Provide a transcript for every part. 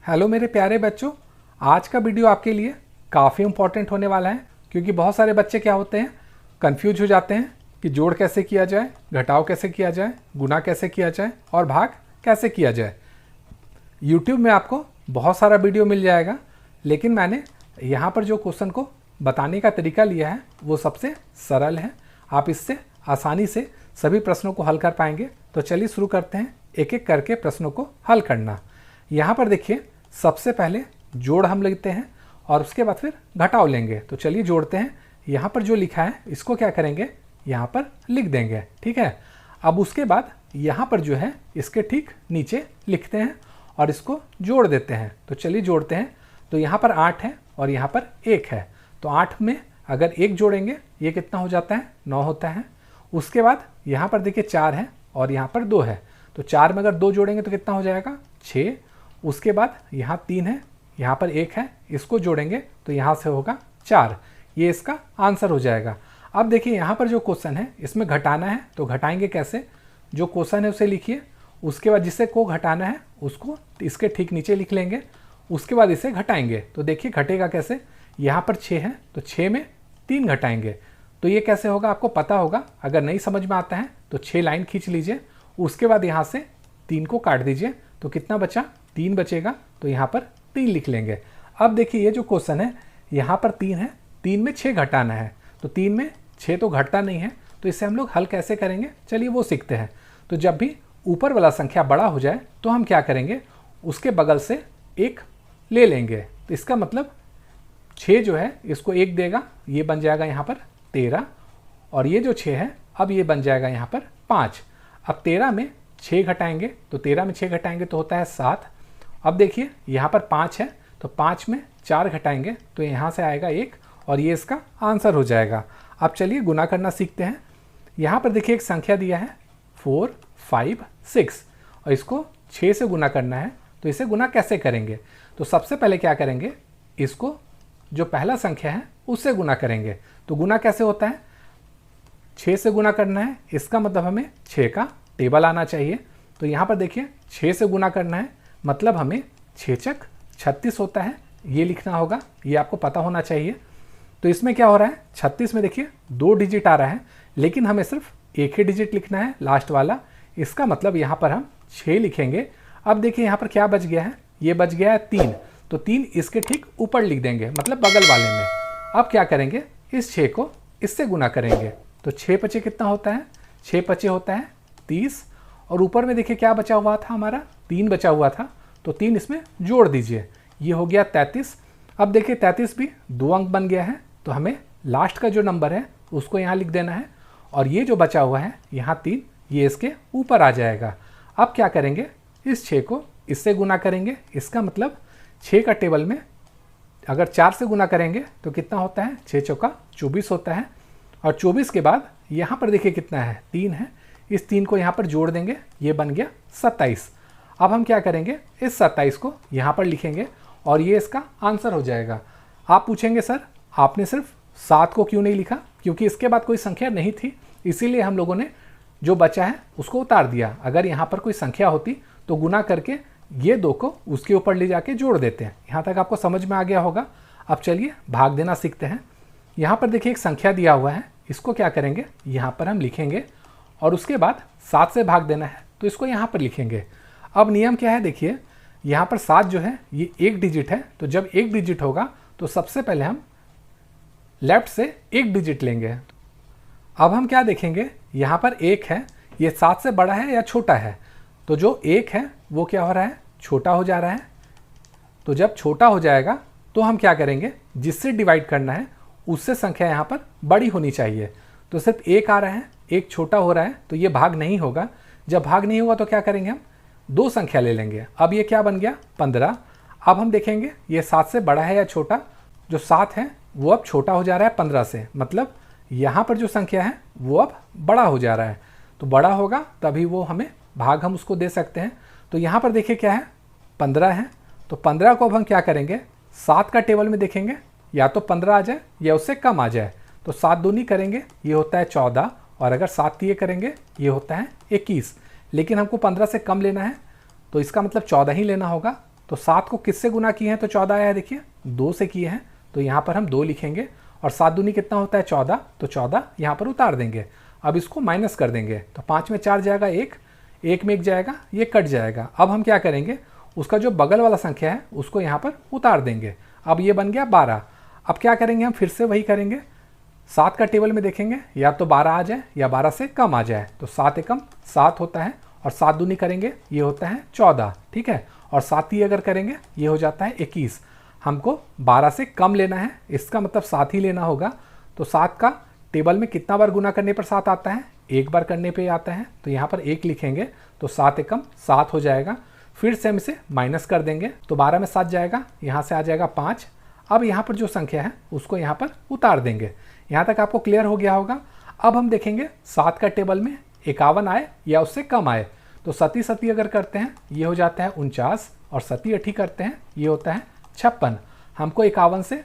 Hello मेरे प्यारे बच्चों, आज का वीडियो आपके लिए काफ़ी इम्पोर्टेंट होने वाला है क्योंकि बहुत सारे बच्चे क्या होते हैं, कंफ्यूज हो जाते हैं कि जोड़ कैसे किया जाए, घटाव कैसे किया जाए, गुना कैसे किया जाए और भाग कैसे किया जाए। यूट्यूब में आपको बहुत सारा वीडियो मिल जाएगा, लेकिन मैंने यहाँ पर जो क्वेश्चन को बताने का तरीका लिया है वो सबसे सरल है। आप इससे आसानी से सभी प्रश्नों को हल कर पाएंगे। तो चलिए शुरू करते हैं एक एक करके प्रश्नों को हल करना। यहाँ पर देखिए, सबसे पहले जोड़ हम लेते हैं और उसके बाद फिर घटाव लेंगे। तो चलिए जोड़ते हैं। यहाँ पर जो लिखा है इसको क्या करेंगे, यहाँ पर लिख देंगे, ठीक है। अब उसके बाद यहाँ पर जो है इसके ठीक नीचे लिखते हैं और इसको जोड़ देते हैं। तो चलिए जोड़ते हैं। तो यहाँ पर 8 है और यहाँ पर 1 है। तो 8 में अगर 1 जोड़ेंगे ये कितना हो जाता है, 9 होता है। उसके बाद यहाँ पर देखिए 4 है और यहाँ पर 2 है। तो 4 में अगर 2 जोड़ेंगे तो कितना हो जाएगा, 6। उसके बाद यहाँ 3 है, यहाँ पर 1 है, इसको जोड़ेंगे तो यहाँ से होगा 4। ये इसका आंसर हो जाएगा। अब देखिए यहाँ पर जो क्वेश्चन है इसमें घटाना है, तो घटाएंगे कैसे। जो क्वेश्चन है उसे लिखिए, उसके बाद जिसे को घटाना है उसको इसके ठीक नीचे लिख लेंगे। उसके बाद इसे घटाएंगे। तो देखिए घटेगा कैसे। यहाँ पर 6 है तो 6 में 3 घटाएंगे। तो ये कैसे होगा आपको पता होगा। अगर नहीं समझ में आता है तो 6 लाइन खींच लीजिए। उसके बाद यहाँ से 3 को काट दीजिए तो कितना बचा, 3 बचेगा। तो यहाँ पर 3 लिख लेंगे। अब देखिए ये जो क्वेश्चन है यहाँ पर 3 है, 3 में 6 घटाना है। तो 3 में 6 तो घटता नहीं है, तो इसे हम लोग हल कैसे करेंगे, चलिए वो सीखते हैं। तो जब भी ऊपर वाला संख्या बड़ा हो जाए तो हम क्या करेंगे, उसके बगल से 1 ले लेंगे। तो इसका मतलब 6 जो है इसको 1 देगा, ये बन जाएगा यहाँ पर 13। और ये जो 6 है अब ये बन जाएगा यहाँ पर 5। अब 13 में 6 घटाएंगे, तो 13 में 6 घटाएंगे तो होता है 7। अब देखिए यहाँ पर 5 है तो 5 में 4 घटाएंगे तो यहाँ से आएगा 1 और ये इसका आंसर हो जाएगा। अब चलिए गुना करना सीखते हैं। यहाँ पर देखिए एक संख्या दिया है 4, 5, 6 और इसको 6 से गुना करना है। तो इसे गुना कैसे करेंगे, तो सबसे पहले क्या करेंगे, इसको जो पहला संख्या है उससे गुना करेंगे। तो गुना कैसे होता है, 6 से गुना करना है, इसका मतलब हमें 6 का टेबल आना चाहिए। तो यहाँ पर देखिए 6 से गुना करना है, मतलब हमें 6 चक 36 होता है, ये लिखना होगा, ये आपको पता होना चाहिए। तो इसमें क्या हो रहा है, 36 में देखिए 2 डिजिट आ रहा है, लेकिन हमें सिर्फ एक ही डिजिट लिखना है, लास्ट वाला। इसका मतलब यहाँ पर हम 6 लिखेंगे। अब देखिए यहाँ पर क्या बच गया है, ये बच गया है 3। तो 3 इसके ठीक ऊपर लिख देंगे, मतलब बगल वाले में। अब क्या करेंगे, इस 6 को इससे गुना करेंगे। तो 6 पचे कितना होता है, 6 पचे होता है 30। और ऊपर में देखिए क्या बचा हुआ था, हमारा 3 बचा हुआ था। तो 3 इसमें जोड़ दीजिए, ये हो गया 33। अब देखिए 33 भी 2 अंक बन गया है, तो हमें लास्ट का जो नंबर है उसको यहाँ लिख देना है। और ये जो बचा हुआ है यहाँ 3, ये इसके ऊपर आ जाएगा। अब क्या करेंगे, इस 6 को इससे गुना करेंगे। इसका मतलब 6 का टेबल में अगर 4 से गुना करेंगे तो कितना होता है, 6 चौका 24 होता है। और 24 के बाद यहाँ पर देखिए कितना है, 3 है, इस 3 को यहाँ पर जोड़ देंगे, ये बन गया 27। अब हम क्या करेंगे, इस 27 को यहाँ पर लिखेंगे और ये इसका आंसर हो जाएगा। आप पूछेंगे सर आपने सिर्फ 7 को क्यों नहीं लिखा, क्योंकि इसके बाद कोई संख्या नहीं थी, इसीलिए हम लोगों ने जो बचा है उसको उतार दिया। अगर यहाँ पर कोई संख्या होती तो गुना करके ये 2 को उसके ऊपर ले जाके जोड़ देते हैं। यहाँ तक आपको समझ में आ गया होगा। अब चलिए भाग देना सीखते हैं। यहाँ पर देखिए एक संख्या दिया हुआ है, इसको क्या करेंगे, यहाँ पर हम लिखेंगे और उसके बाद 7 से भाग देना है, तो इसको यहाँ पर लिखेंगे। अब नियम क्या है, देखिए यहाँ पर 7 जो है ये 1 डिजिट है, तो जब 1 डिजिट होगा तो सबसे पहले हम लेफ्ट से 1 डिजिट लेंगे। अब हम क्या देखेंगे, यहाँ पर 1 है, ये 7 से बड़ा है या छोटा है। तो जो 1 है वो क्या हो रहा है, छोटा हो जा रहा है। तो जब छोटा हो जाएगा तो हम क्या करेंगे, जिससे डिवाइड करना है उससे संख्या यहाँ पर बड़ी होनी चाहिए। तो सिर्फ 1 आ रहा है, 1 छोटा हो रहा है, तो ये भाग नहीं होगा। जब भाग नहीं होगा तो क्या करेंगे, हम 2 संख्या ले लेंगे। अब ये क्या बन गया, 15। अब हम देखेंगे ये 7 से बड़ा है या छोटा। जो 7 है वो अब छोटा हो जा रहा है 15 से, मतलब यहाँ पर जो संख्या है वो अब बड़ा हो जा रहा है। तो बड़ा होगा तभी वो हमें भाग हम उसको दे सकते हैं। तो यहाँ पर देखिए क्या है, 15 है। तो 15 को अब हम क्या करेंगे, 7 का टेबल में देखेंगे, या तो 15 आ जाए या उससे कम आ जाए। तो 7 दूनी करेंगे, ये होता है 14, और अगर 7 तिये करेंगे ये होता है 21। लेकिन हमको 15 से कम लेना है, तो इसका मतलब 14 ही लेना होगा। तो 7 को किससे गुना किए हैं तो 14 आया है, देखिए 2 से किए हैं, तो यहाँ पर हम 2 लिखेंगे। और 7 दूनी कितना होता है 14, तो 14 यहाँ पर उतार देंगे। अब इसको माइनस कर देंगे, तो 5 में 4 जाएगा 1, 1 में 1 जाएगा, ये कट जाएगा। अब हम क्या करेंगे, उसका जो बगल वाला संख्या है उसको यहाँ पर उतार देंगे। अब ये बन गया 12। अब क्या करेंगे, हम फिर से वही करेंगे, 7 का टेबल में देखेंगे या तो 12 आ जाए या 12 से कम आ जाए, तो 7 एकम 7 होता है, और 7 दूनी करेंगे ये होता है 14, ठीक है। और 7 ही अगर करेंगे ये हो जाता है 21। हमको 12 से कम लेना है, इसका मतलब 7 ही लेना होगा। तो 7 का टेबल में कितना बार गुना करने पर 7 आता है, एक बार करने पे आता है, तो यहाँ पर 1 लिखेंगे, तो 7 एकम 7 हो जाएगा। फिर से हम इसे माइनस कर देंगे, तो 12 में 7 जाएगा, यहाँ से आ जाएगा 5। अब यहाँ पर जो संख्या है उसको यहाँ पर उतार देंगे। यहाँ तक आपको क्लियर हो गया होगा। अब हम देखेंगे 7 का टेबल में 51 आए या उससे कम आए, तो 7 सती अगर करते हैं ये हो जाता है 49, और 7 8 करते हैं ये होता है 56। हमको 51 से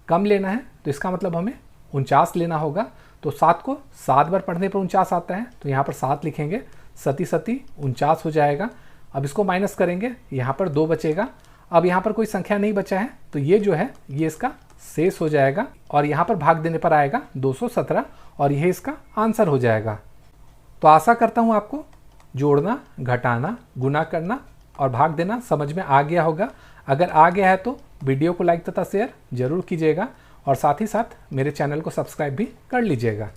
कम लेना है, तो इसका मतलब हमें 49 लेना होगा। तो 7 को 7 बार पढ़ने पर 49 आता है, तो यहाँ पर 7 लिखेंगे, 7 सती 49 हो जाएगा। अब इसको माइनस करेंगे, यहाँ पर 2 बचेगा। अब यहाँ पर कोई संख्या नहीं बचा है, तो ये जो है ये इसका शेष हो जाएगा, और यहाँ पर भाग देने पर आएगा 217, और यह इसका आंसर हो जाएगा। तो आशा करता हूँ आपको जोड़ना, घटाना, गुना करना और भाग देना समझ में आ गया होगा। अगर आ गया है तो वीडियो को लाइक तथा शेयर जरूर कीजिएगा, और साथ ही साथ मेरे चैनल को सब्सक्राइब भी कर लीजिएगा।